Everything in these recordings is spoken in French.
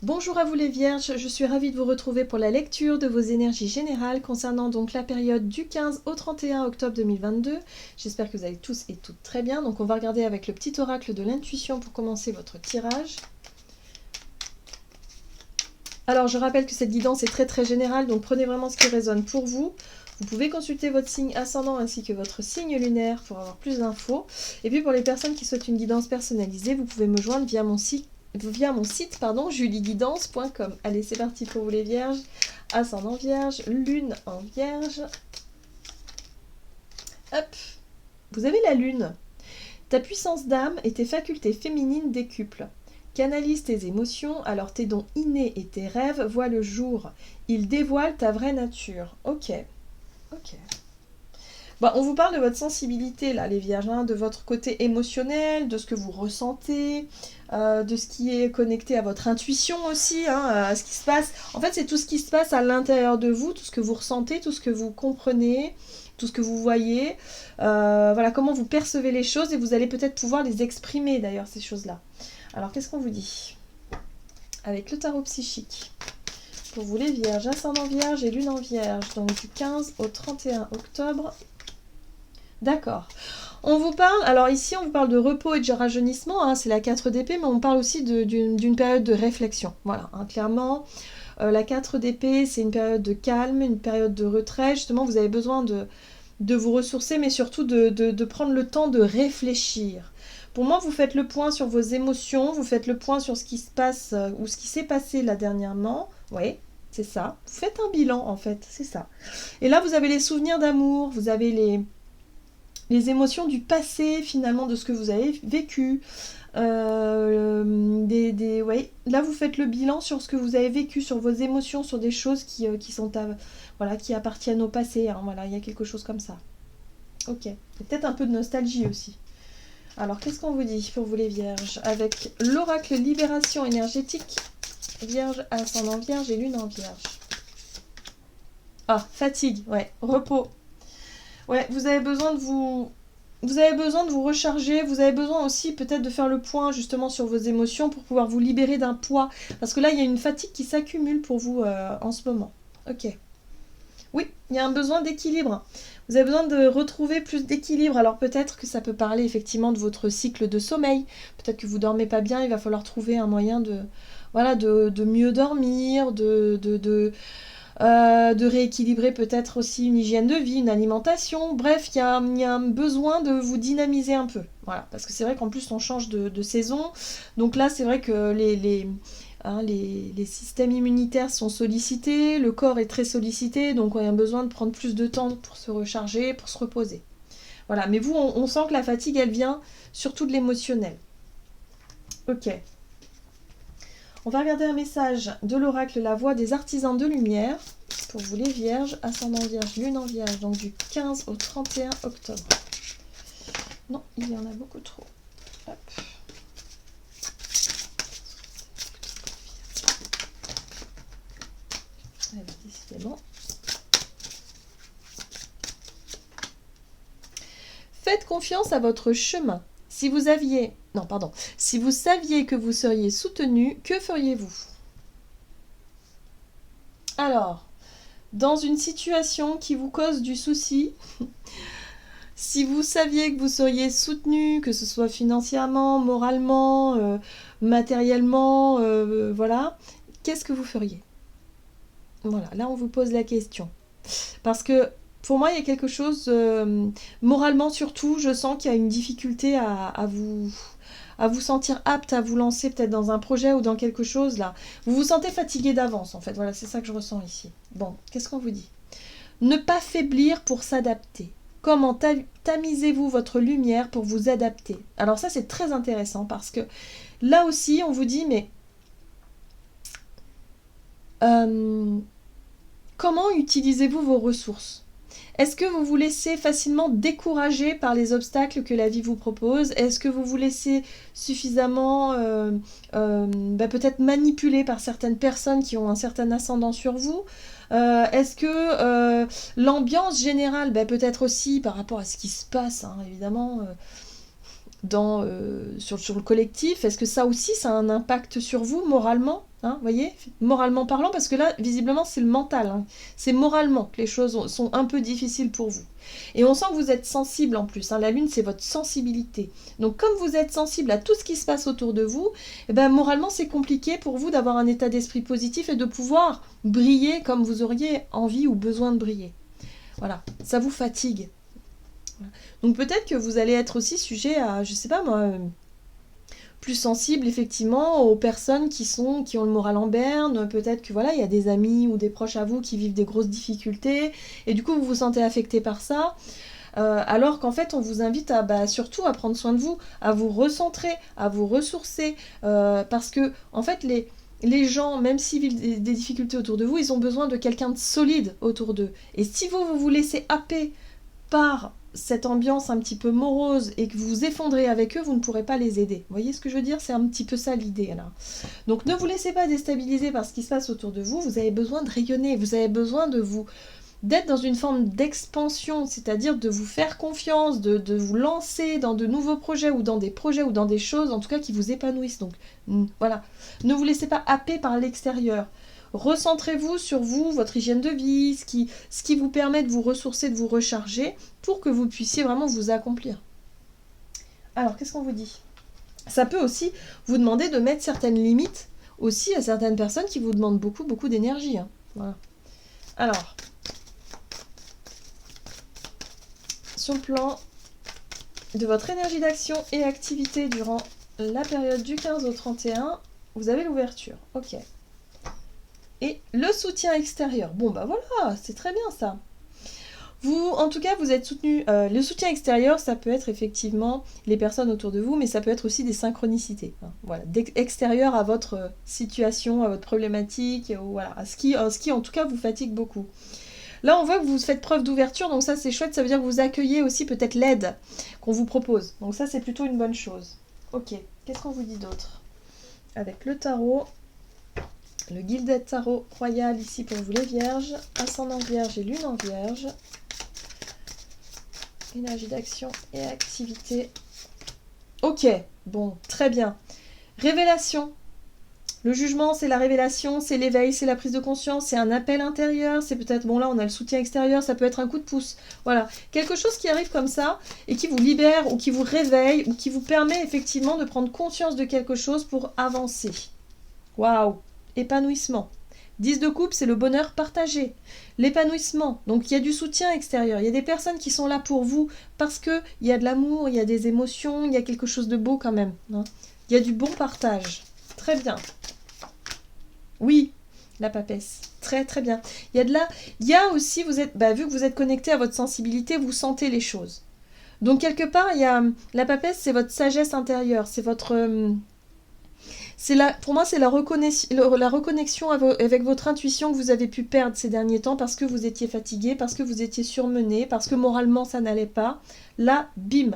Bonjour à vous les vierges, je suis ravie de vous retrouver pour la lecture de vos énergies générales concernant donc la période du 15 au 31 octobre 2022. J'espère que vous allez tous et toutes très bien. Donc on va regarder avec le petit oracle de l'intuition pour commencer votre tirage. Alors je rappelle que cette guidance est très générale, donc prenez vraiment ce qui résonne pour vous. Vous pouvez consulter votre signe ascendant ainsi que votre signe lunaire pour avoir plus d'infos. Et puis pour les personnes qui souhaitent une guidance personnalisée, vous pouvez me joindre via mon site julieguidance.com. Allez, c'est parti pour vous les vierges. Ascendant vierge, lune en vierge. Hop, vous avez la lune. Ta puissance d'âme et tes facultés féminines décuplent. Canalise tes émotions, alors tes dons innés et tes rêves voient le jour. Ils dévoilent ta vraie nature. Ok. Bon, on vous parle de votre sensibilité, là, les vierges, hein, de votre côté émotionnel, de ce que vous ressentez, de ce qui est connecté à votre intuition aussi, hein, à ce qui se passe. En fait, c'est tout ce qui se passe à l'intérieur de vous, tout ce que vous ressentez, tout ce que vous comprenez, tout ce que vous voyez. Voilà, comment vous percevez les choses et vous allez peut-être pouvoir les exprimer, d'ailleurs, ces choses-là. Alors, qu'est-ce qu'on vous dit avec le tarot psychique? Pour vous les vierges, ascendant vierge et lune en vierge, donc du 15 au 31 octobre. D'accord. On vous parle, alors ici on vous parle de repos et de rajeunissement, hein, c'est la 4 d'épée, mais on parle aussi d'une période de réflexion. Voilà, hein, clairement, la 4 d'épée, c'est une période de calme, une période de retrait. Justement, vous avez besoin de vous ressourcer, mais surtout de prendre le temps de réfléchir. Pour moi, vous faites le point sur vos émotions, vous faites le point sur ce qui se passe ou ce qui s'est passé là dernièrement. Oui, c'est ça. Vous faites un bilan en fait, c'est ça. Et là, vous avez les souvenirs d'amour, vous avez les émotions du passé finalement, de ce que vous avez vécu. Ouais. Là, vous faites le bilan sur ce que vous avez vécu, sur vos émotions, sur des choses qui sont voilà, qui appartiennent au passé. Hein, voilà, il y a quelque chose comme ça. Ok. Et peut-être un peu de nostalgie aussi. Alors, qu'est-ce qu'on vous dit pour vous les vierges? Avec l'oracle libération énergétique, vierge, ascendant vierge et lune en vierge. Ah, fatigue, ouais, repos. Ouais, vous avez besoin de vous recharger, vous avez besoin aussi peut-être de faire le point justement sur vos émotions pour pouvoir vous libérer d'un poids. Parce que là, il y a une fatigue qui s'accumule pour vous en ce moment. Ok. Oui, il y a un besoin d'équilibre. Vous avez besoin de retrouver plus d'équilibre. Alors peut-être que ça peut parler effectivement de votre cycle de sommeil. Peut-être que vous dormez pas bien, il va falloir trouver un moyen de mieux dormir, de rééquilibrer peut-être aussi une hygiène de vie, une alimentation. Bref, il y a un besoin de vous dynamiser un peu. Voilà, parce que c'est vrai qu'en plus on change de saison. Donc là, c'est vrai que les systèmes immunitaires sont sollicités, le corps est très sollicité, donc on a besoin de prendre plus de temps pour se recharger, pour se reposer. Voilà, mais vous, on sent que la fatigue, elle vient surtout de l'émotionnel. Ok. On va regarder un message de l'oracle La Voix des Artisans de Lumière, pour vous les vierges, ascendant vierge, lune en vierge, donc du 15 au 31 octobre. Non, il y en a beaucoup trop. Hop. Décidément. Faites confiance à votre chemin. Si vous saviez que vous seriez soutenu, que feriez-vous? Alors, dans une situation qui vous cause du souci, si vous saviez que vous seriez soutenu, que ce soit financièrement, moralement, matériellement, voilà, qu'est-ce que vous feriez? Voilà, là on vous pose la question. Parce que pour moi, il y a quelque chose, moralement surtout, je sens qu'il y a une difficulté à vous sentir apte à vous lancer peut-être dans un projet ou dans quelque chose là. Vous vous sentez fatigué d'avance en fait, voilà, c'est ça que je ressens ici. Bon, qu'est-ce qu'on vous dit? Ne pas faiblir pour s'adapter. Comment tamisez-vous votre lumière pour vous adapter? Alors ça, c'est très intéressant parce que là aussi, on vous dit, mais comment utilisez-vous vos ressources? Est-ce que vous vous laissez facilement décourager par les obstacles que la vie vous propose? Est-ce que vous vous laissez suffisamment peut-être manipuler par certaines personnes qui ont un certain ascendant sur vous? Est-ce que l'ambiance générale, peut-être aussi par rapport à ce qui se passe, hein, évidemment, sur le collectif, est-ce que ça aussi, ça a un impact sur vous moralement, Hein, voyez, moralement parlant, parce que là, visiblement, c'est le mental. Hein. C'est moralement que les choses sont un peu difficiles pour vous. Et on sent que vous êtes sensible en plus. Hein. La lune, c'est votre sensibilité. Donc, comme vous êtes sensible à tout ce qui se passe autour de vous, eh ben, moralement, c'est compliqué pour vous d'avoir un état d'esprit positif et de pouvoir briller comme vous auriez envie ou besoin de briller. Voilà, ça vous fatigue. Voilà. Donc, peut-être que vous allez être aussi sujet à, je sais pas moi... plus sensible effectivement aux personnes qui ont le moral en berne, peut-être que voilà, il y a des amis ou des proches à vous qui vivent des grosses difficultés, et du coup vous vous sentez affecté par ça, alors qu'en fait on vous invite à surtout à prendre soin de vous, à vous recentrer, à vous ressourcer, parce que en fait les gens, même s'ils vivent des difficultés autour de vous, ils ont besoin de quelqu'un de solide autour d'eux. Et si vous vous laissez happer par cette ambiance un petit peu morose et que vous vous effondrez avec eux, vous ne pourrez pas les aider. Vous voyez ce que je veux dire? C'est un petit peu ça l'idée là. Donc ne vous laissez pas déstabiliser par ce qui se passe autour de vous, vous avez besoin de rayonner, vous avez besoin d'être dans une forme d'expansion, c'est-à-dire de vous faire confiance, de vous lancer dans de nouveaux projets ou dans des choses en tout cas qui vous épanouissent. Donc voilà, ne vous laissez pas happer par l'extérieur. Recentrez-vous sur vous, votre hygiène de vie, ce qui vous permet de vous ressourcer, de vous recharger, pour que vous puissiez vraiment vous accomplir. Alors, qu'est-ce qu'on vous dit? Ça peut aussi vous demander de mettre certaines limites aussi à certaines personnes qui vous demandent beaucoup, beaucoup d'énergie. Hein. Voilà. Alors, sur le plan de votre énergie d'action et activité durant la période du 15 au 31, vous avez l'ouverture. Ok. Et le soutien extérieur. Bon, bah voilà, c'est très bien ça. Vous, en tout cas, vous êtes soutenu. Le soutien extérieur, ça peut être effectivement les personnes autour de vous, mais ça peut être aussi des synchronicités. Hein, voilà, extérieur à votre situation, à votre problématique, voilà, à ce qui, en tout cas, vous fatigue beaucoup. Là, on voit que vous faites preuve d'ouverture, donc ça, c'est chouette. Ça veut dire que vous accueillez aussi peut-être l'aide qu'on vous propose. Donc ça, c'est plutôt une bonne chose. Ok, qu'est-ce qu'on vous dit d'autre? Avec le tarot... Le Gilded Tarot Royal ici pour vous les vierges, ascendant vierge et lune en vierge. Énergie d'action et activité. Ok, bon, très bien. Révélation. Le jugement, c'est la révélation, c'est l'éveil, c'est la prise de conscience, c'est un appel intérieur, c'est peut-être, bon là on a le soutien extérieur, ça peut être un coup de pouce. Voilà, quelque chose qui arrive comme ça et qui vous libère ou qui vous réveille ou qui vous permet effectivement de prendre conscience de quelque chose pour avancer. Waouh! Épanouissement. 10 de coupe, c'est le bonheur partagé. L'épanouissement. Donc il y a du soutien extérieur. Il y a des personnes qui sont là pour vous parce qu'il y a de l'amour, il y a des émotions, il y a quelque chose de beau quand même. Hein. Il y a du bon partage. Très bien. Oui, la papesse. Très très bien. Il y a aussi, vu que vous êtes connecté à votre sensibilité, vous sentez les choses. Donc quelque part, la papesse, c'est votre sagesse intérieure. C'est votre... pour moi, c'est la reconnexion avec votre intuition que vous avez pu perdre ces derniers temps parce que vous étiez fatigué, parce que vous étiez surmené, parce que moralement ça n'allait pas. Là, bim,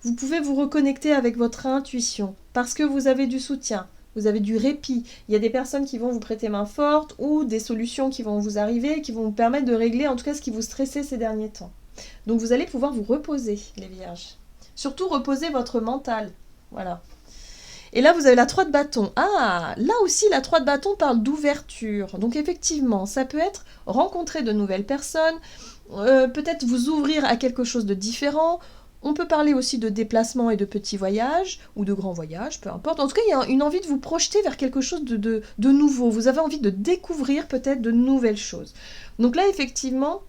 vous pouvez vous reconnecter avec votre intuition parce que vous avez du soutien, vous avez du répit. Il y a des personnes qui vont vous prêter main forte ou des solutions qui vont vous arriver, qui vont vous permettre de régler en tout cas ce qui vous stressait ces derniers temps. Donc vous allez pouvoir vous reposer, les vierges. Surtout reposer votre mental. Voilà. Et là, vous avez la 3 de bâton. Ah, là aussi, la 3 de bâton parle d'ouverture. Donc effectivement, ça peut être rencontrer de nouvelles personnes, peut-être vous ouvrir à quelque chose de différent. On peut parler aussi de déplacements et de petits voyages, ou de grands voyages, peu importe. En tout cas, il y a une envie de vous projeter vers quelque chose de nouveau. Vous avez envie de découvrir peut-être de nouvelles choses. Donc là, effectivement...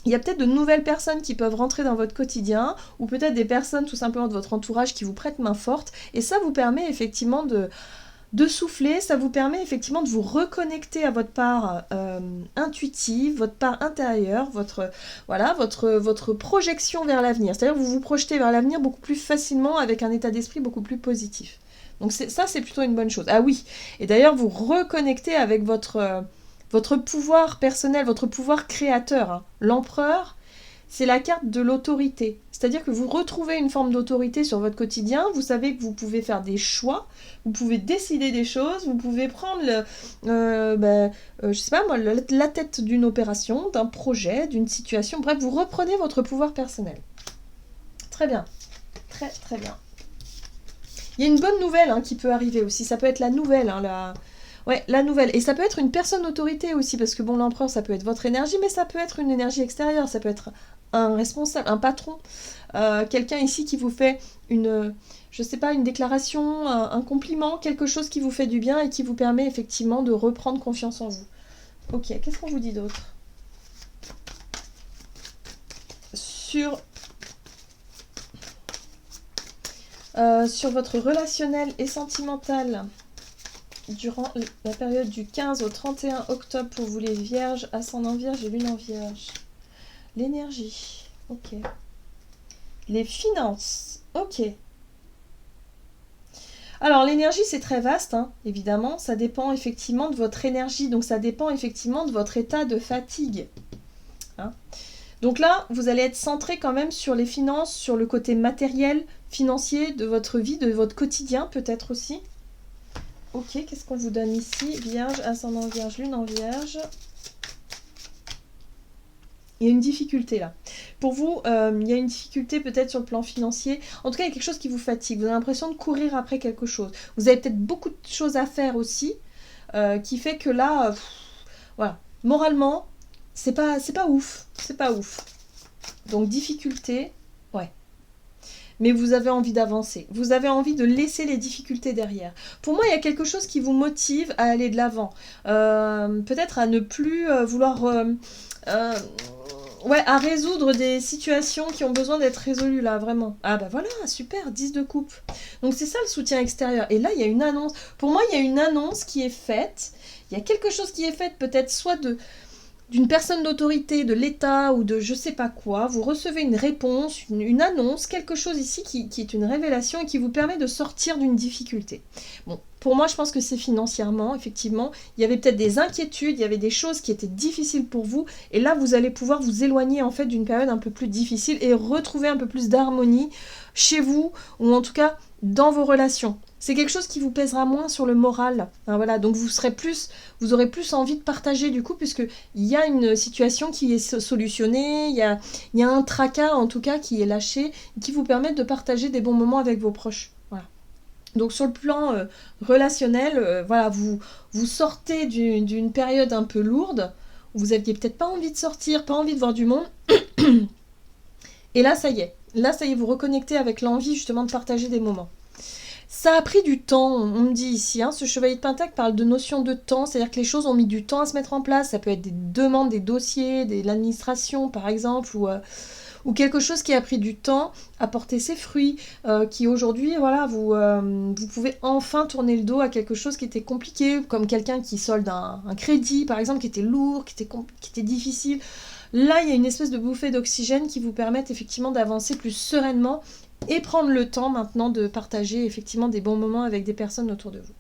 Il y a peut-être de nouvelles personnes qui peuvent rentrer dans votre quotidien, ou peut-être des personnes tout simplement de votre entourage qui vous prêtent main forte, et ça vous permet effectivement de souffler, ça vous permet effectivement de vous reconnecter à votre part intuitive, votre part intérieure, votre projection vers l'avenir. C'est-à-dire que vous vous projetez vers l'avenir beaucoup plus facilement avec un état d'esprit beaucoup plus positif. Donc ça, c'est plutôt une bonne chose. Ah oui, et d'ailleurs, vous reconnectez avec votre pouvoir personnel, votre pouvoir créateur. Hein. L'empereur, c'est la carte de l'autorité. C'est-à-dire que vous retrouvez une forme d'autorité sur votre quotidien, vous savez que vous pouvez faire des choix, vous pouvez décider des choses, vous pouvez prendre je sais pas moi, la tête d'une opération, d'un projet, d'une situation, bref, vous reprenez votre pouvoir personnel. Très bien, très très bien. Il y a une bonne nouvelle qui peut arriver aussi, ça peut être la nouvelle, Ouais, la nouvelle. Et ça peut être une personne d'autorité aussi, parce que bon, l'empereur, ça peut être votre énergie, mais ça peut être une énergie extérieure, ça peut être un responsable, un patron, quelqu'un ici qui vous fait une, je sais pas, une déclaration, un compliment, quelque chose qui vous fait du bien et qui vous permet effectivement de reprendre confiance en vous. Ok, qu'est-ce qu'on vous dit d'autre? Sur votre relationnel et sentimental, durant la période du 15 au 31 octobre pour vous les vierges, ascendant vierge et lune en vierge. L'énergie, ok. Les finances, ok. Alors l'énergie c'est très vaste, hein, évidemment, ça dépend effectivement de votre énergie, donc ça dépend effectivement de votre état de fatigue. Hein. Donc là, vous allez être centré quand même sur les finances, sur le côté matériel, financier de votre vie, de votre quotidien peut-être aussi. Ok, qu'est-ce qu'on vous donne ici? Vierge, ascendant vierge, lune en vierge. Il y a une difficulté là. Pour vous, il y a une difficulté peut-être sur le plan financier. En tout cas, il y a quelque chose qui vous fatigue. Vous avez l'impression de courir après quelque chose. Vous avez peut-être beaucoup de choses à faire aussi, qui fait que là, voilà, moralement, c'est pas ouf. C'est pas ouf. Donc difficulté, ouais. Mais vous avez envie d'avancer. Vous avez envie de laisser les difficultés derrière. Pour moi, il y a quelque chose qui vous motive à aller de l'avant. Peut-être à ne plus vouloir... ouais, à résoudre des situations qui ont besoin d'être résolues là, vraiment. Ah bah voilà, super, 10 de coupe. Donc c'est ça le soutien extérieur. Et là, il y a une annonce. Pour moi, il y a une annonce qui est faite. Il y a quelque chose qui est fait, peut-être soit d'une personne d'autorité, de l'État ou de je sais pas quoi, vous recevez une réponse, une annonce, quelque chose ici qui est une révélation et qui vous permet de sortir d'une difficulté. Bon, pour moi, je pense que c'est financièrement, effectivement. Il y avait peut-être des inquiétudes, il y avait des choses qui étaient difficiles pour vous, et là, vous allez pouvoir vous éloigner en fait d'une période un peu plus difficile et retrouver un peu plus d'harmonie chez vous, ou en tout cas dans vos relations. C'est quelque chose qui vous pèsera moins sur le moral. Hein, voilà, donc vous aurez plus envie de partager du coup, puisque il y a une situation qui est solutionnée, il y a un tracas en tout cas qui est lâché, qui vous permet de partager des bons moments avec vos proches. Voilà. Donc sur le plan relationnel, voilà, vous sortez d'une période un peu lourde, où vous aviez peut-être pas envie de sortir, pas envie de voir du monde, et là ça y est, vous reconnectez avec l'envie justement de partager des moments. Ça a pris du temps, on me dit ici. Hein, ce chevalier de Pentacle parle de notion de temps, c'est-à-dire que les choses ont mis du temps à se mettre en place. Ça peut être des demandes, des dossiers, de l'administration par exemple, ou quelque chose qui a pris du temps à porter ses fruits, qui aujourd'hui, voilà, vous pouvez enfin tourner le dos à quelque chose qui était compliqué, comme quelqu'un qui solde un crédit par exemple, qui était lourd, qui était difficile. Là, il y a une espèce de bouffée d'oxygène qui vous permet effectivement d'avancer plus sereinement et prendre le temps maintenant de partager effectivement des bons moments avec des personnes autour de vous.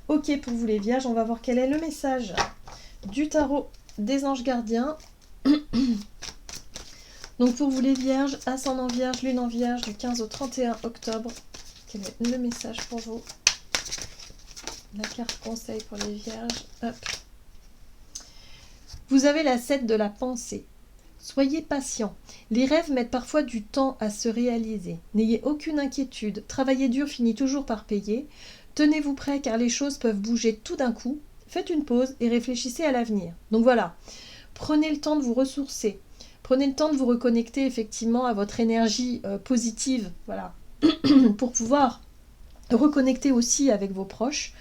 Ok, pour vous les vierges, on va voir quel est le message du tarot des anges gardiens. Donc pour vous les vierges, ascendant vierge, lune en vierge, du 15 au 31 octobre, quel est le message pour vous? La carte conseil pour les vierges. Hop. Vous avez la 7 de la pensée. Soyez patient. Les rêves mettent parfois du temps à se réaliser. N'ayez aucune inquiétude. Travailler dur finit toujours par payer. Tenez-vous prêt car les choses peuvent bouger tout d'un coup. Faites une pause et réfléchissez à l'avenir. Donc voilà, prenez le temps de vous ressourcer. Prenez le temps de vous reconnecter effectivement à votre énergie positive. Voilà, pour pouvoir reconnecter aussi avec vos proches.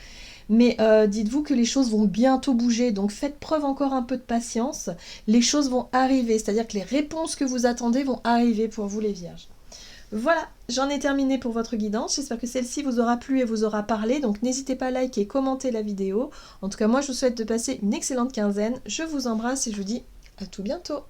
Mais dites-vous que les choses vont bientôt bouger, donc faites preuve encore un peu de patience. Les choses vont arriver, c'est-à-dire que les réponses que vous attendez vont arriver pour vous les vierges. Voilà, j'en ai terminé pour votre guidance. J'espère que celle-ci vous aura plu et vous aura parlé. Donc n'hésitez pas à liker et commenter la vidéo. En tout cas, moi je vous souhaite de passer une excellente quinzaine. Je vous embrasse et je vous dis à tout bientôt.